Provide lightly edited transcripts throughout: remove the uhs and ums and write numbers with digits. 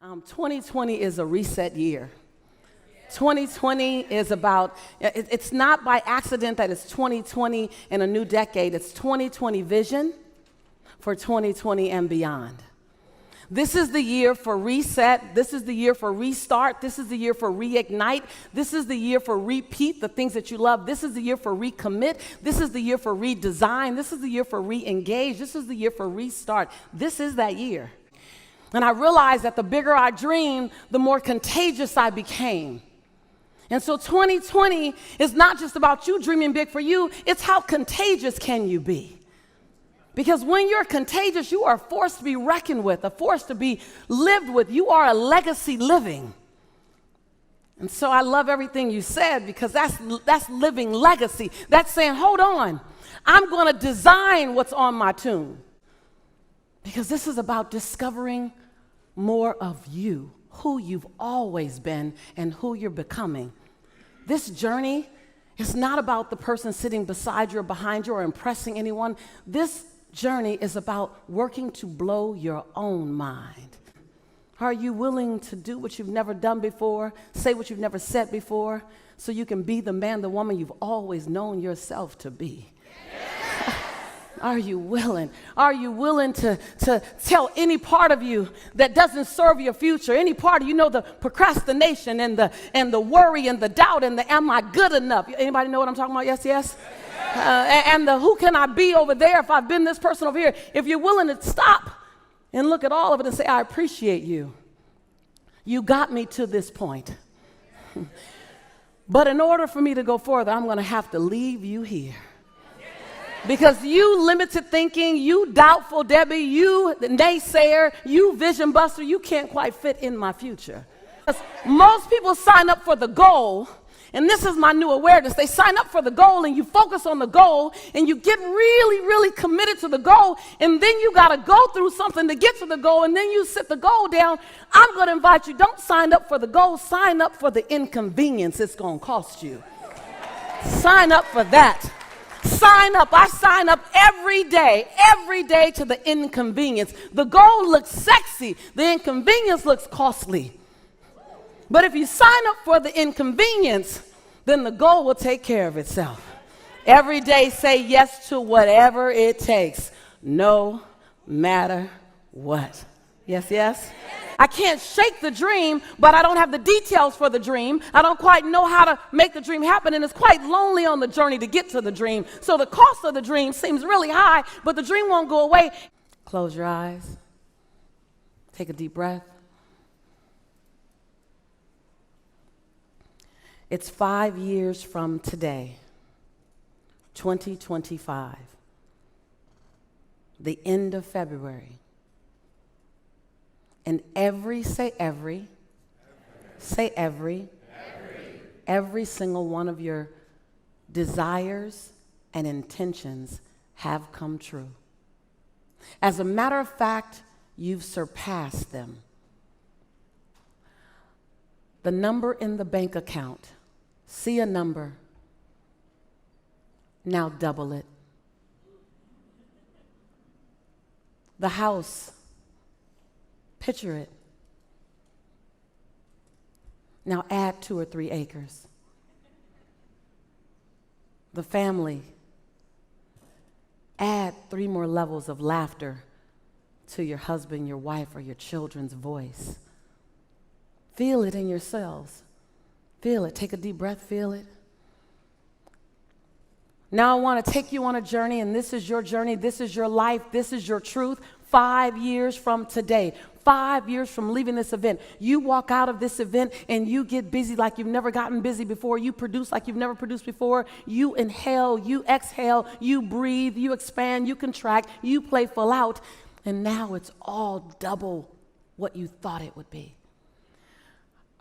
2020 is a reset year. 2020 is about, it's not by accident that it's 2020 and a new decade. It's 2020 vision for 2020 and beyond. This is the year for reset. This is the year for restart. This is the year for reignite. This is the year for repeat the things that you love. This is the year for recommit. This is the year for redesign. This is the year for re-engage. This is the year for restart. This is that year. And I realized that the bigger I dreamed, the more contagious I became. And so 2020 is not just about you dreaming big for you, it's how contagious can you be? Because when you're contagious, you are a force to be reckoned with, a force to be lived with. You are a legacy living. And so I love everything you said because that's living legacy. That's saying, hold on, I'm going to design what's on my tomb. Because this is about discovering more of you, who you've always been and who you're becoming. This journey is not about the person sitting beside you or behind you or impressing anyone. This journey is about working to blow your own mind. Are you willing to do what you've never done before, say what you've never said before, so you can be the man, the woman you've always known yourself to be? Are you willing? Are you willing to tell any part of you that doesn't serve your future, any part of you know the procrastination and the worry and the doubt and the am I good enough? Anybody know what I'm talking about? Yes, yes? And the who can I be over there if I've been this person over here? If you're willing to stop and look at all of it and say, I appreciate you. You got me to this point. But in order for me to go further, I'm going to have to leave you here. Because you limited thinking, you doubtful Debbie, you naysayer, you vision buster, you can't quite fit in my future. Most people sign up for the goal, and this is my new awareness. They sign up for the goal and you focus on the goal and you get really, really committed to the goal, and then you got to go through something to get to the goal, and then you sit the goal down. I'm going to invite you, don't sign up for the goal, sign up for the inconvenience it's going to cost you. Sign up for that. Sign up. I sign up every day to the inconvenience. The goal looks sexy. The inconvenience looks costly. But if you sign up for the inconvenience, then the goal will take care of itself. Every day say yes to whatever it takes, no matter what. Yes, yes? I can't shake the dream, but I don't have the details for the dream. I don't quite know how to make the dream happen, and it's quite lonely on the journey to get to the dream. So the cost of the dream seems really high, but the dream won't go away. Close your eyes. Take a deep breath. It's 5 years from today, 2025, the end of February. And every single one of your desires and intentions have come true. As a matter of fact, you've surpassed them. The number in the bank account, see a number, now double it. The house, picture it. Now add 2 or 3 acres. The family, add 3 more levels of laughter to your husband, your wife, or your children's voice. Feel it in yourselves. Feel it. Take a deep breath. Feel it. Now I want to take you on a journey, and this is your journey. This is your life. This is your truth. 5 years from today, 5 years from leaving this event, you walk out of this event and you get busy like you've never gotten busy before. You produce like you've never produced before. You inhale, you exhale, you breathe, you expand, you contract, you play full out. And now it's all double what you thought it would be.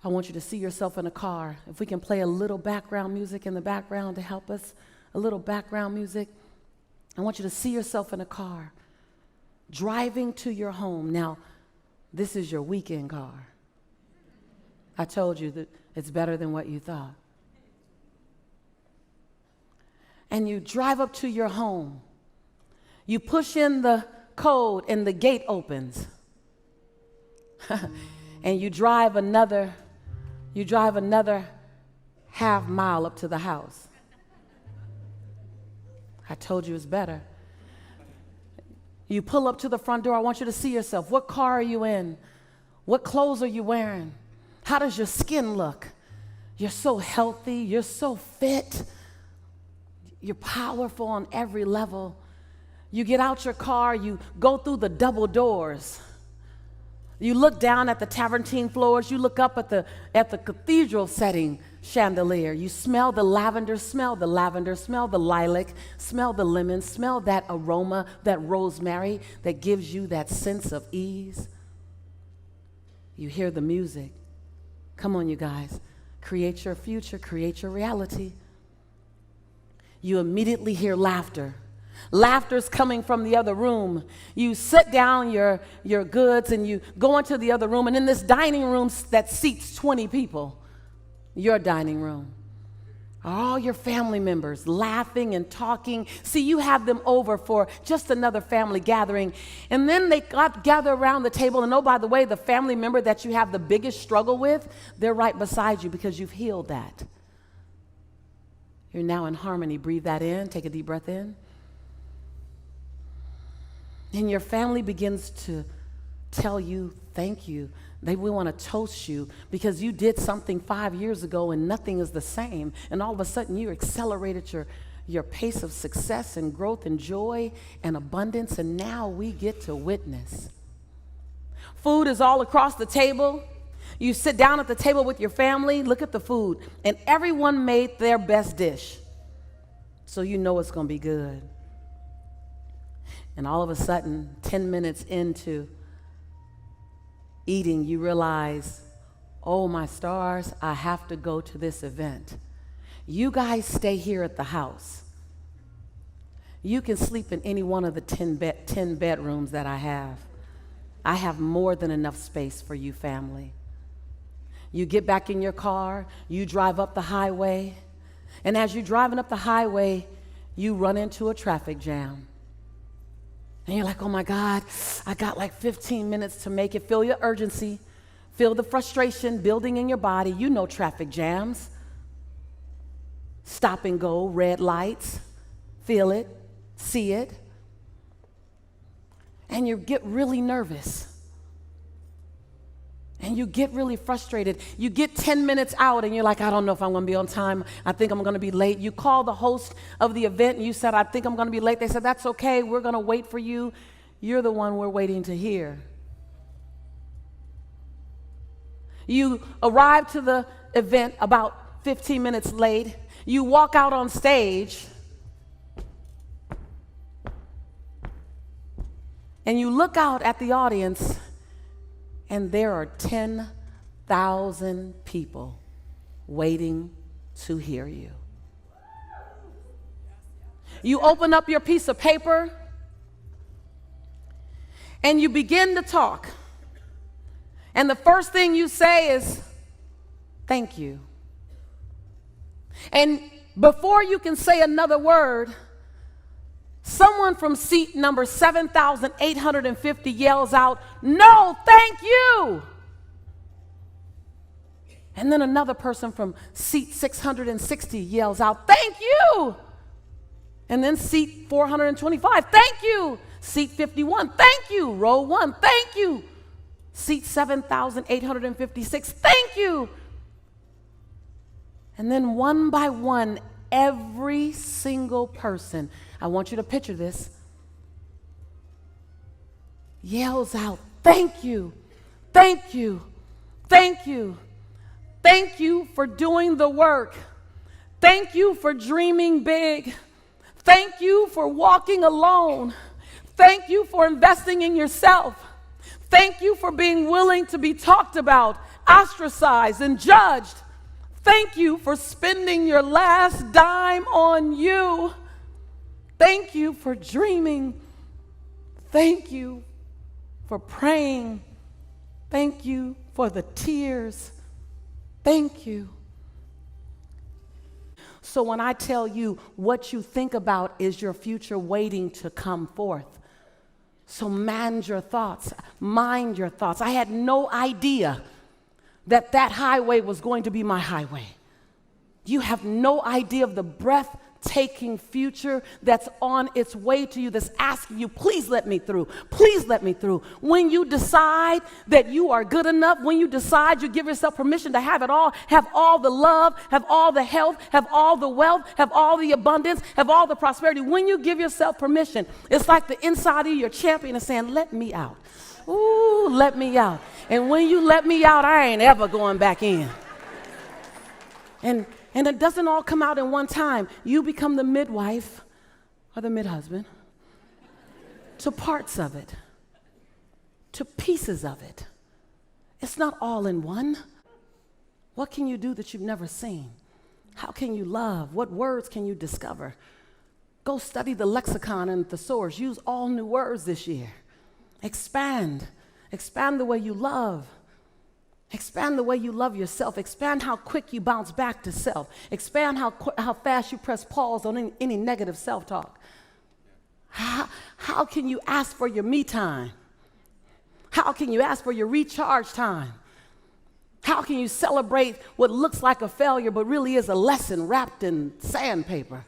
I want you to see yourself in a car. If we can play a little background music in the background to help us, a little background music. I want you to see yourself in a car, driving to your home. Now, this is your weekend car. I told you that it's better than what you thought. And you drive up to your home. You push in the code and the gate opens. and you drive another half mile up to the house. I told you it's better. You pull up to the front door. I want you to see yourself. What car are you in? What clothes are you wearing? How does your skin look? You're so healthy. You're so fit. You're powerful on every level. You get out your car. You go through the double doors. You look down at the Travertine floors. You look up at the cathedral setting chandelier. You smell the lavender, smell the lilac, smell the lemon, smell that aroma, that rosemary that gives you that sense of ease. You hear the music. Come on, you guys. Create your future, create your reality. You immediately hear laughter. Laughter's coming from the other room. You set down your goods and you go into the other room, and in this dining room that seats 20 people, your dining room, are all your family members laughing and talking. See, you have them over for just another family gathering, and then they gather around the table, and oh, by the way, the family member that you have the biggest struggle with, they're right beside you because you've healed that. You're now in harmony. Breathe that in. Take a deep breath in. And your family begins to tell you thank you. We want to toast you because you did something 5 years ago and nothing is the same. And all of a sudden you accelerated your pace of success and growth and joy and abundance, and now we get to witness. Food is all across the table. You sit down at the table with your family, look at the food, and everyone made their best dish. So you know it's going to be good. And all of a sudden, 10 minutes into eating, you realize, oh my stars, I have to go to this event. You guys stay here at the house. You can sleep in any one of the 10 bedrooms that I have. I have more than enough space for you, family. You get back in your car, you drive up the highway, and as you're driving up the highway, you run into a traffic jam. And you're like, oh my God, I got like 15 minutes to make it. Feel your urgency, feel the frustration building in your body. You know traffic jams. Stop and go, red lights, feel it, see it. And you get really nervous. And you get really frustrated. You get 10 minutes out and you're like, I don't know if I'm going to be on time. I think I'm going to be late. You call the host of the event and you said, I think I'm going to be late. They said, that's okay. We're going to wait for you. You're the one we're waiting to hear. You arrive to the event about 15 minutes late. You walk out on stage and you look out at the audience, and there are 10,000 people waiting to hear you. You open up your piece of paper and you begin to talk. And the first thing you say is, thank you. And before you can say another word, someone from seat number 7,850 yells out, no, thank you. And then another person from seat 660 yells out, thank you. And then seat 425, thank you. Seat 51, thank you. Row 1, thank you. Seat 7,856, thank you. And then one by one, every single person, I want you to picture this, yells out, thank you, thank you, thank you, thank you for doing the work, thank you for dreaming big, thank you for walking alone, thank you for investing in yourself, thank you for being willing to be talked about, ostracized, and judged. Thank you for spending your last dime on you. Thank you for dreaming. Thank you for praying. Thank you for the tears. Thank you. So when I tell you what you think about is your future waiting to come forth, So mind your thoughts. Mind your thoughts. I had no idea that that highway was going to be my highway. You have no idea of the breathtaking future that's on its way to you, that's asking you, please let me through. Please let me through. When you decide that you are good enough, when you decide you give yourself permission to have it all, have all the love, have all the health, have all the wealth, have all the abundance, have all the prosperity, when you give yourself permission, it's like the inside of your champion is saying, let me out. Ooh, let me out. And when you let me out, I ain't ever going back in. And it doesn't all come out in one time. You become the midwife or the mid-husband to parts of it, to pieces of it. It's not all in one. What can you do that you've never seen? How can you love? What words can you discover? Go study the lexicon and thesaurus. Use all new words this year. Expand. Expand the way you love. Expand the way you love yourself. Expand how quick you bounce back to self. Expand how fast you press pause on any negative self-talk. How can you ask for your me time? How can you ask for your recharge time? How can you celebrate what looks like a failure but really is a lesson wrapped in sandpaper?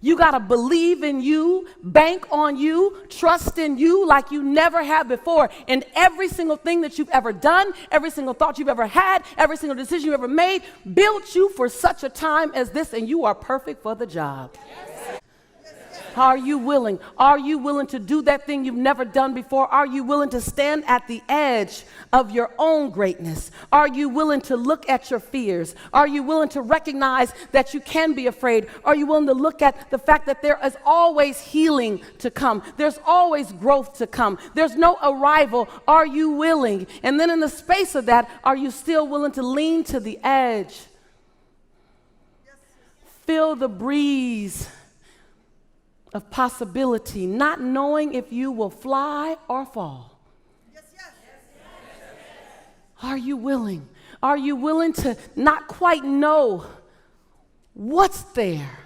You got to believe in you, bank on you, trust in you like you never have before. And every single thing that you've ever done, every single thought you've ever had, every single decision you've ever made, built you for such a time as this, and you are perfect for the job. Are you willing? Are you willing to do that thing you've never done before? Are you willing to stand at the edge of your own greatness? Are you willing to look at your fears? Are you willing to recognize that you can be afraid? Are you willing to look at the fact that there is always healing to come? There's always growth to come. There's no arrival. Are you willing? And then in the space of that, are you still willing to lean to the edge? Feel the breeze of possibility, not knowing if you will fly or fall. Yes, yes. Are you willing? Are you willing to not quite know what's there,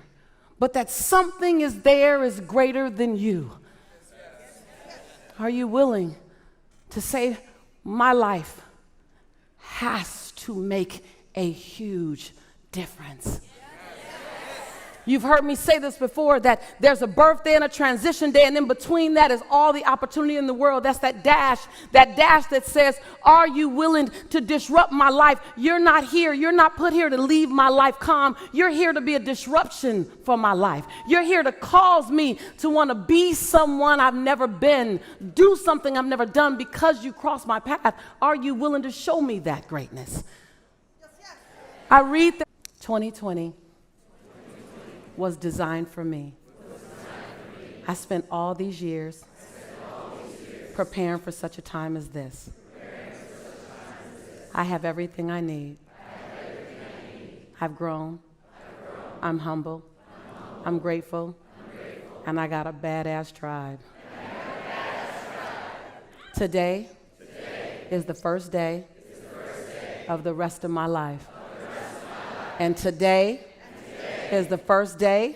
but that something is there is greater than you? Are you willing to say, my life has to make a huge difference? You've heard me say this before, that there's a birthday and a transition day, and in between that is all the opportunity in the world. That's that dash that says, are you willing to disrupt my life? You're not here. You're not put here to leave my life calm. You're here to be a disruption for my life. You're here to cause me to want to be someone I've never been, do something I've never done because you crossed my path. Are you willing to show me that greatness? I read that 2020 was designed for me. I spent all these years preparing for such a time as this. I have everything I need. I've grown. I'm humble. I'm grateful. And I got a badass tribe. Today is the first day of the rest of my life. And today is the first day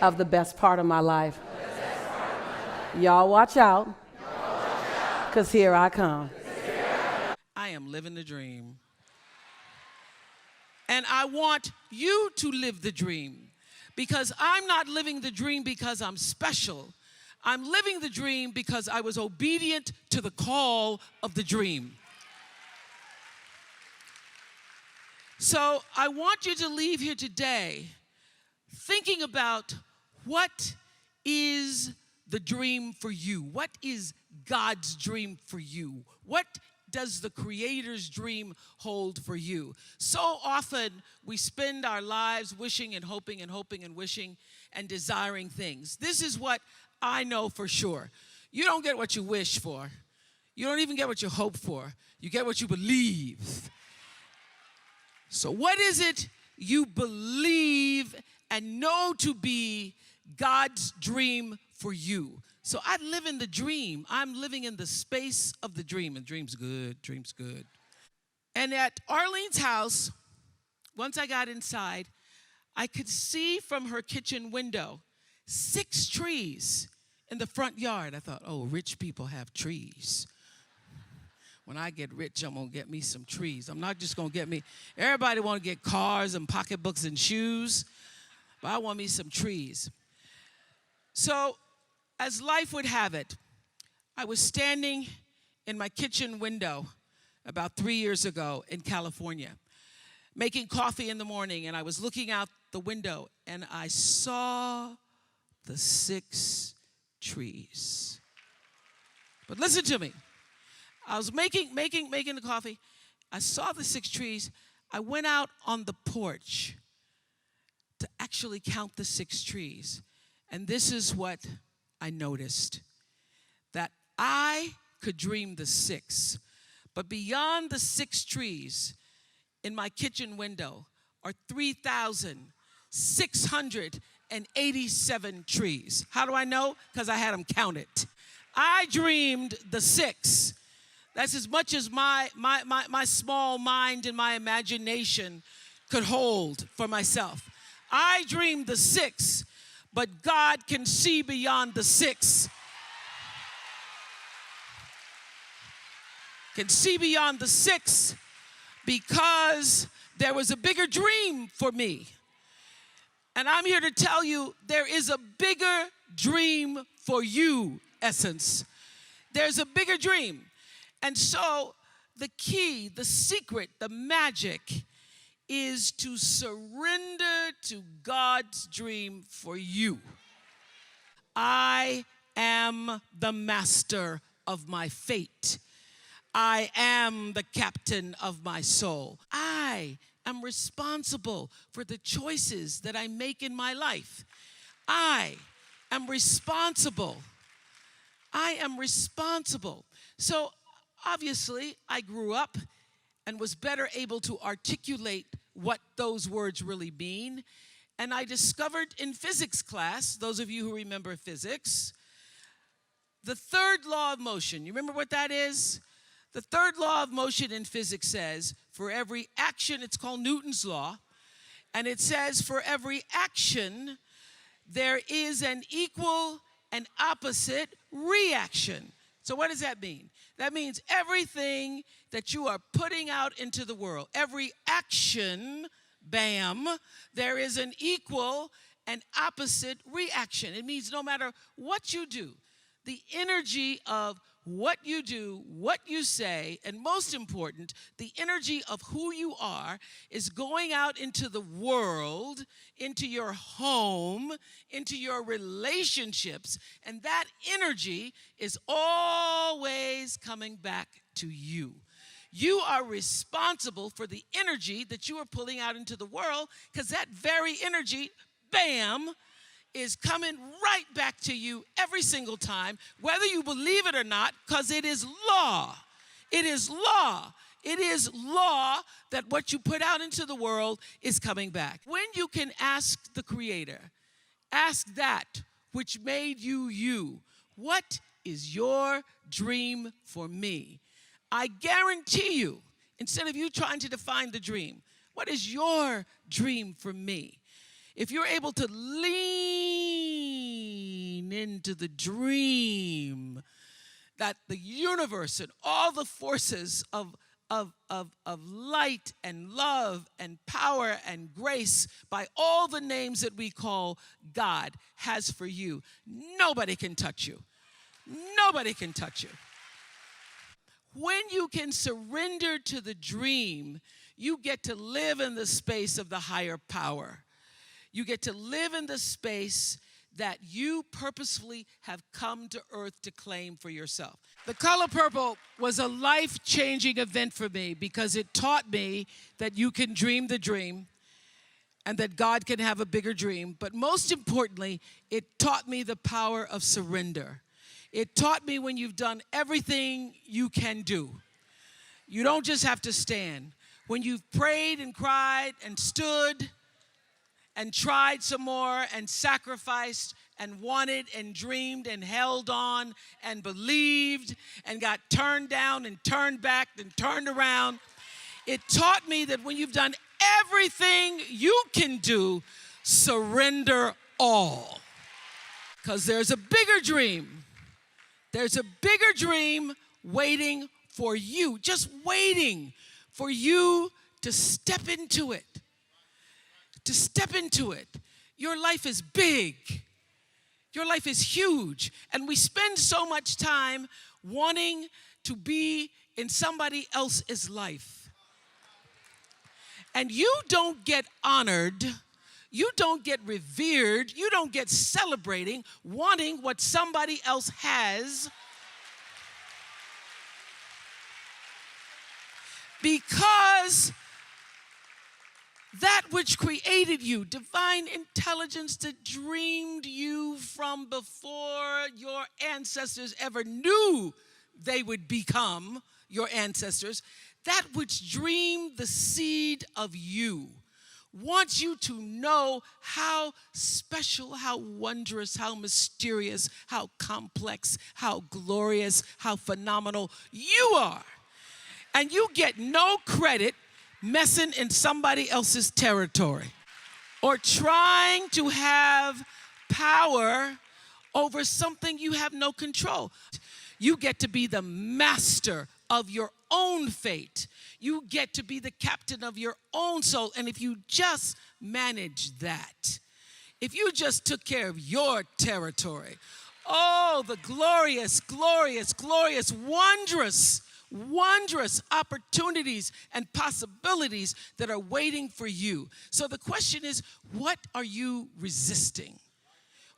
of the best part of my life. Y'all watch out, because here I come. I am living the dream. And I want you to live the dream, because I'm not living the dream because I'm special. I'm living the dream because I was obedient to the call of the dream. So I want you to leave here today thinking about what is the dream for you? What is God's dream for you? What does the Creator's dream hold for you? So often we spend our lives wishing and hoping and hoping and wishing and desiring things. This is what I know for sure. You don't get what you wish for. You don't even get what you hope for. You get what you believe. So what is it you believe and know to be God's dream for you? So I live in the dream. I'm living in the space of the dream. And dream's good, dream's good. And at Arlene's house, once I got inside, I could see from her kitchen window 6 trees in the front yard. I thought, oh, rich people have trees. When I get rich, I'm going to get me some trees. I'm not just going to get me, everybody want to get cars and pocketbooks and shoes, but I want me some trees. So, as life would have it, I was standing in my kitchen window about 3 years ago in California, making coffee in the morning, and I was looking out the window, and I saw the 6 trees. But listen to me. I was making the coffee. I saw the 6 trees. I went out on the porch to actually count the 6 trees. And this is what I noticed. That I could dream the 6. But beyond the 6 trees in my kitchen window are 3,687 trees. How do I know? Because I had them counted. I dreamed the 6. That's as much as my small mind and my imagination could hold for myself. I dreamed the 6, but God can see beyond the 6. Can see beyond the 6 because there was a bigger dream for me. And I'm here to tell you there is a bigger dream for you, Essence. There's a bigger dream. And so the key, the secret, the magic is to surrender to God's dream for you. I am the master of my fate. I am the captain of my soul. I am responsible for the choices that I make in my life. I am responsible. I am responsible. So obviously, I grew up and was better able to articulate what those words really mean. And I discovered in physics class, those of you who remember physics, the third law of motion. You remember what that is? The third law of motion in physics says, for every action, it's called Newton's law, and it says for every action, there is an equal and opposite reaction. So what does that mean? That means everything that you are putting out into the world, every action, bam, there is an equal and opposite reaction. It means no matter what you do, the energy of what you do, what you say, and most important, the energy of who you are is going out into the world, into your home, into your relationships, and that energy is always coming back to you. You are responsible for the energy that you are pulling out into the world, because that very energy, bam, is coming right back to you every single time, whether you believe it or not, because it is law. It is law. It is law that what you put out into the world is coming back. When you can ask the Creator, ask that which made you you, what is your dream for me? I guarantee you, instead of you trying to define the dream, what is your dream for me? If you're able to lean into the dream that the universe and all the forces of light and love and power and grace by all the names that we call God has for you, nobody can touch you. Nobody can touch you. When you can surrender to the dream, you get to live in the space of the higher power. You get to live in the space that you purposefully have come to earth to claim for yourself. The Color Purple was a life-changing event for me because it taught me that you can dream the dream and that God can have a bigger dream. But most importantly, it taught me the power of surrender. It taught me when you've done everything you can do, you don't just have to stand. When you've prayed and cried and stood and tried some more and sacrificed and wanted and dreamed and held on and believed and got turned down and turned back and turned around. It taught me that when you've done everything you can do, surrender all. Because there's a bigger dream. There's a bigger dream waiting for you, just waiting for you to step into it. To step into it. Your life is big. Your life is huge. And we spend so much time wanting to be in somebody else's life. And you don't get honored, you don't get revered, you don't get celebrating wanting what somebody else has, because that which created you, divine intelligence that dreamed you from before your ancestors ever knew they would become your ancestors, that which dreamed the seed of you, wants you to know how special, how wondrous, how mysterious, how complex, how glorious, how phenomenal you are. And you get no credit messing in somebody else's territory or trying to have power over something you have no control. You get to be the master of your own fate. You get to be the captain of your own soul. And if you just manage that, if you just took care of your territory, oh, the glorious, glorious, glorious, wondrous opportunities and possibilities that are waiting for you. So the question is, what are you resisting?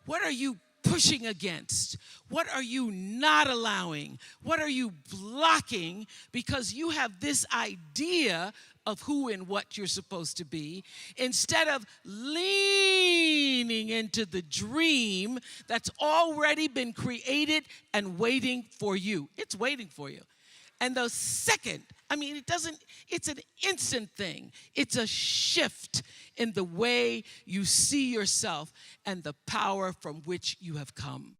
What are you pushing against? What are you not allowing? What are you blocking because you have this idea of who and what you're supposed to be, instead of leaning into the dream that's already been created and waiting for you? It's waiting for you. And the second, it's an instant thing. It's a shift in the way you see yourself and the power from which you have come.